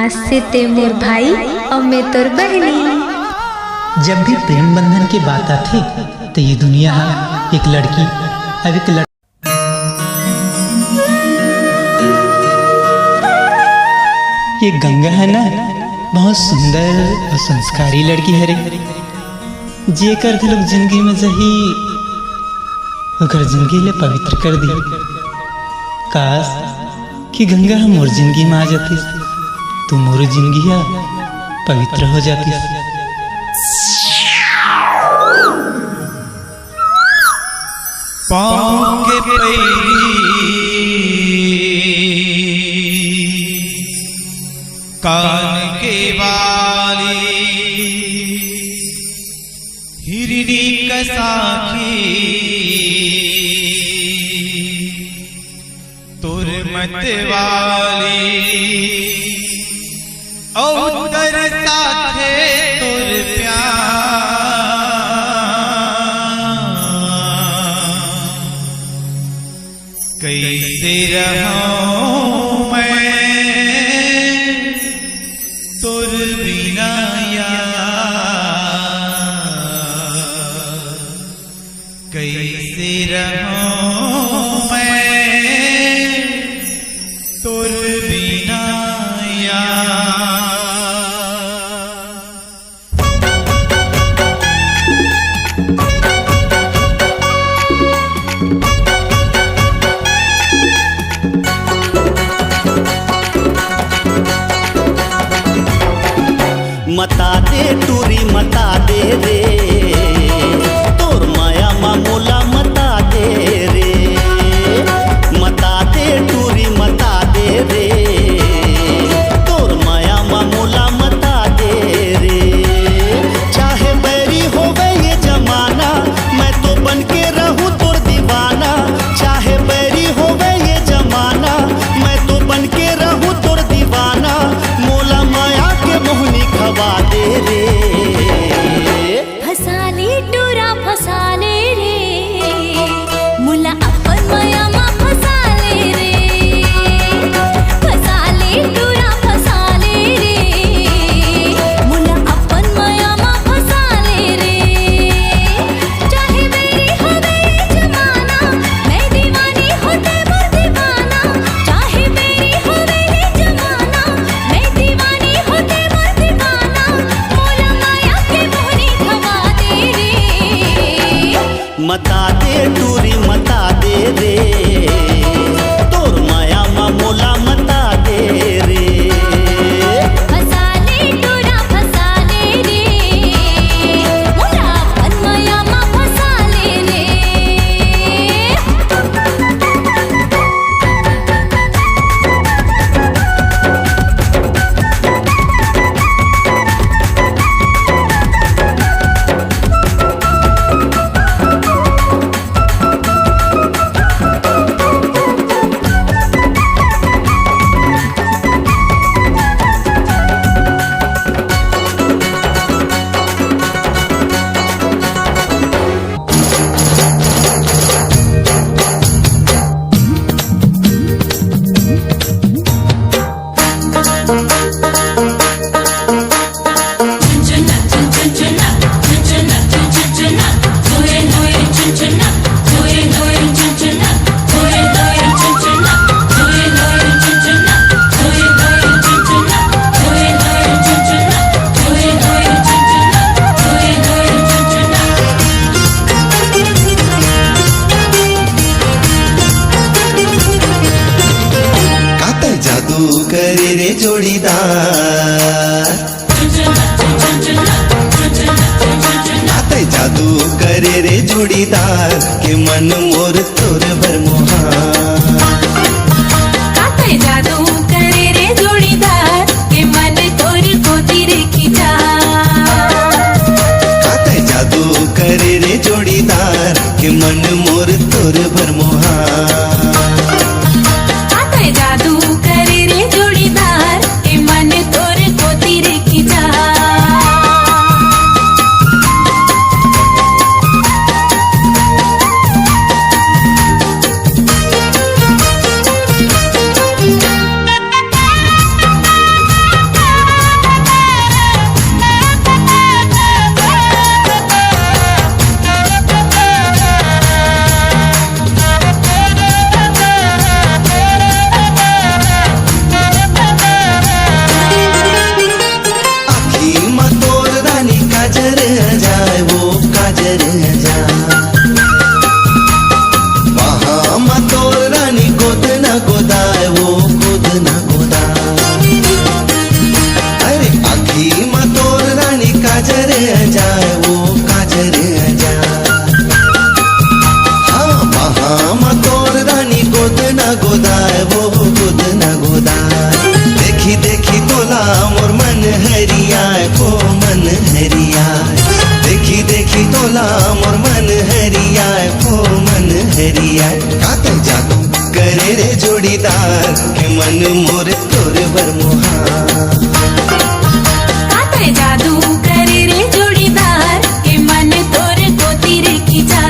आज से ते मोर भाई और मैं तोर बहनी। जब भी प्रेम बंधन की बात आती तो ये दुनिया है एक लड़की और एक लड़का। ये गंगा है ना, बहुत सुंदर और संस्कारी लड़की है रे, जेकर लोग जिंदगी में जही ओकर जिंदगी ले पवित्र कर दी। काश कि गंगा मोर जिंदगी में आ जाती तो मोर जिंदगी पवित्र हो जाती। पाँव के पैरी कान के बाली हिरनी कसाखी तुर मत वाली औतर साथे तुर प्यार कैसे रहूं मैं तुर बिना कैसे रहूं मैं तुर बिना मता दे टूरी मता दे रे तोर माया मामूला मता दे रे, मता दे टूरी मता दे रे तोर माया मामूला मता दे रे। चाहे बैरी होवे ये जमाना मैं तो बन के रहूं तोर दीवाना, चाहे बैरी होवे ये जमाना मैं तो बन के रहूं तोर दीवाना। मोला माया के मोहनी खवा दे रे, फसाले टूरा फसाले रे मुला अपन माया मा फसाले रे, फसाले टूरा फसाले रे मुला अपन माया मा फसाले रे। चाहे मेरी हो गई जमाना मैं दीवानी होते वो दीवाना, चाहे मेरी हो गई जमाना मैं दीवानी होते वो दीवाना। मोला माया के मोहनी खवा दे रे, मता दे टूरी मता दे रे तोर माया मामूला मता दे रे। फसाले टूरा फसाले रे मुला अपन माया मा फसाले रे। जादू करे रे जोड़ीदार, आते जादू करे रे जोड़ीदार के मन मोर तोर भरमोहार। काते जादू करे रे जोड़ीदार के मन तोर गोदी रे खिंचा, आते जादू करे रे जोड़ीदार के मन मोर तोर भरमोहार। काते जादू करे रे जोड़ीदार के मन तोर गोदी रे खिंचा। मोर मन हरियाय ओ मन हरियाय देखी देखी तोला मोर मन हरियाय ओ मन हरियाय काते जादू करे रे जोड़ीदार के मन मोर तोर बर मोहा काते जादू करे रे जोड़ीदार के मन तोर को तीर खिंचा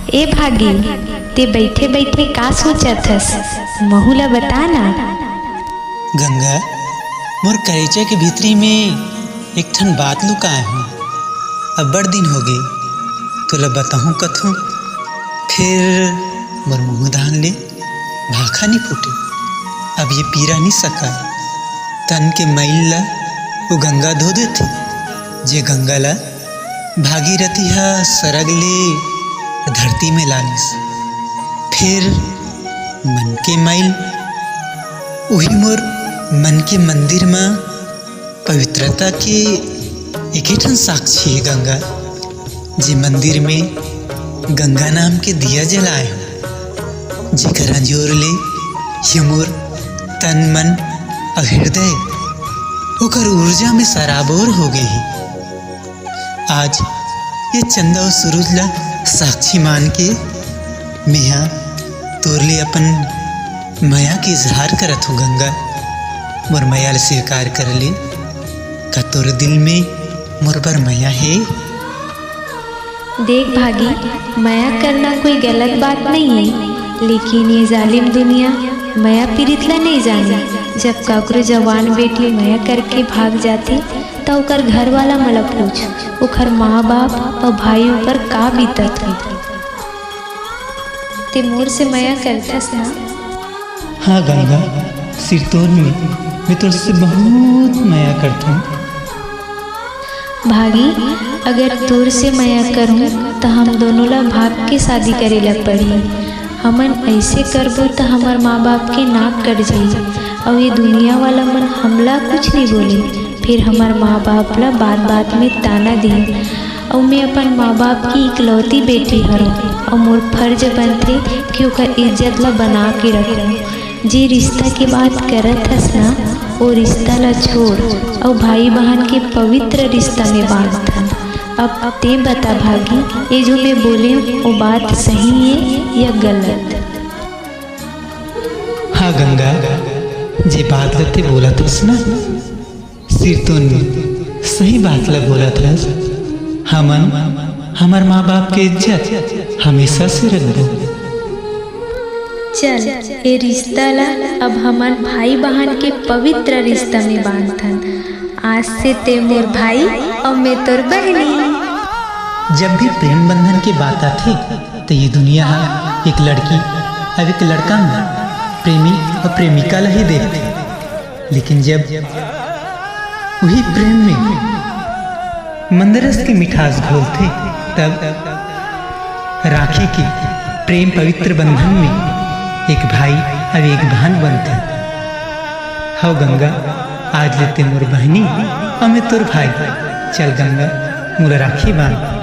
ए भागी, ते बैठे बैठे का सोचत हस? महुला बता ना। गंगा, मोर करेचे के भीतरी में एक ठन बात लुकाए हूँ। अब बड़ दिन हो गए तोला बताहूँ कथूँ, फिर मोर मुँह धान ले भाखा नहीं फूटे। अब ये पीरा नहीं सका, तन के मैल ला वो गंगा धो देती। जे गंगा ला भागीरथी हा सरग ले धरती में लानिस, फिर मन के मैल वही मोर मन के मंदिर में पवित्रता के एक ठन साक्षी है गंगा। जे मंदिर में गंगा नाम के दिया जलाए हो, जेकर जोर ले ये मोर तन मन और हृदय ओकर ऊर्जा में सराबोर हो गई। आज ये चंदा और सूरज ला साक्षी मान के मेहा तोर ले अपन माया के इजहार करत हो गंगा। मोर माया ले स्वीकार कर ले, का तोर दिल में मोर पर माया है? देख भागी, माया करना कोई गलत बात नहीं है, लेकिन ये जालिम दुनिया माया पीड़ित ला नहीं जाने। जब ककरो जवान बेटी माया करके भाग जाती तो ओकर घर वाला मला पूछ, ओकर माँ बाप और भाई ऊपर का बीतत हुई। ते मोर से माया करथस ना? हाँ गंगा, सिरतोन में मैं तुझसे बहुत माया करता हूँ। भागी, अगर तोर से माया करूँ तो हम दोनों ला भाग के शादी करे ला पड़ी। हमन ऐसे करबो तो हमार माँ बाप के नाक कट जाई और ये दुनिया वाला मन हमला कुछ नहीं बोले। फिर हमार माँ बाप ला बात बात में ताना दी और मैं अपन माँ बाप की इकलौती बेटी हरूँ और मोर फर्ज बनते कि ओकर इज्जत ला बना के रखूँ। जे रिश्ता की बात करत हस ना, वो रिश्ता ला छोड़ और भाई बहन के पवित्र रिश्ता में बांधता। अब ते बता भागी, ये जो मैं बोले वो बात सही है या गलत? हाँ गंगा, जे बात लते बोला थस ना, सिरतोन में सही बात ला बोला थस। हमन हमार माँ बाप के इज्जत हमेशा से रखबो। चल, ये रिश्ता ला अब हमार भाई बहन के पवित्र रिश्ता में बांधथन। आज से ते मोर भाई और मैं तोर बहनी। जब भी प्रेम बंधन की बात आती तो ये दुनिया एक लड़की अब एक लड़का में प्रेमी और प्रेमिका ला ही देखते, लेकिन जब वही प्रेम में मंदरस की मिठास घोलते, तब राखी के प्रेम पवित्र बंधन में एक भाई और एक बहन बनते। हाँ गंगा, आज लेते मोर बहनी और मैं तोर भाई। चल गंगा, मोर राखी बांध।